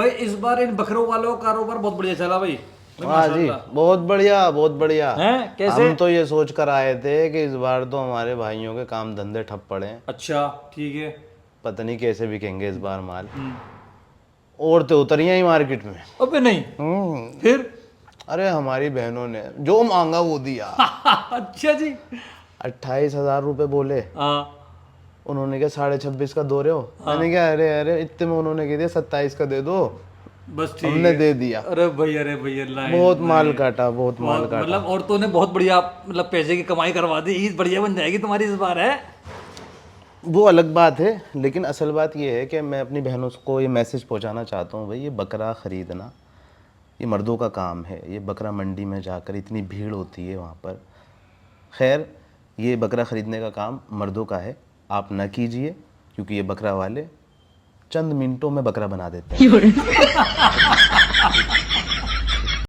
भाई इस बार इन बकरों वालों का कारोबार बहुत बढ़िया चला भाई। हाँ जी, बहुत बढ़िया बहुत बढ़िया। हैं कैसे? हम तो ये सोच कर आए थे कि इस बार तो हमारे भाइयों के काम धंधे ठप पड़े हैं। अच्छा ठीक है। पता नहीं कैसे बिकेंगे इस बार माल। और तो उतरियां ही मार्केट में। अबे नहीं। फिर अरे हमारी बहनों ने जो मांगा वो दिया। अच्छा जी। 28,000 रुपये बोले। हाँ उन्होंने क्या 26.5 का दो रहे हो? मैंने क्या अरे अरे इतने में उन्होंने कह दिया 27 का दे दो। बस ठीक हमने है। दे दिया। अरे भैया लाइन बहुत माल लाइन। काटा, बहुत माल बहुत काटा। मतलब औरतों ने बहुत बढ़िया मतलब पैसे की कमाई करवा दी। ईद बढ़िया बन जाएगी तुम्हारी इस बार है। वो अलग बात है, लेकिन असल बात ये है कि मैं अपनी बहनों को ये मैसेज पहुंचाना चाहता हूँ, भाई ये बकरा ख़रीदना ये मर्दों का काम है। ये बकरा मंडी में जाकर इतनी भीड़ होती है वहाँ पर। खैर ये बकरा ख़रीदने का काम मर्दों का है, आप ना कीजिए, क्योंकि ये बकरा वाले चंद मिनटों में बकरा बना देते हैं।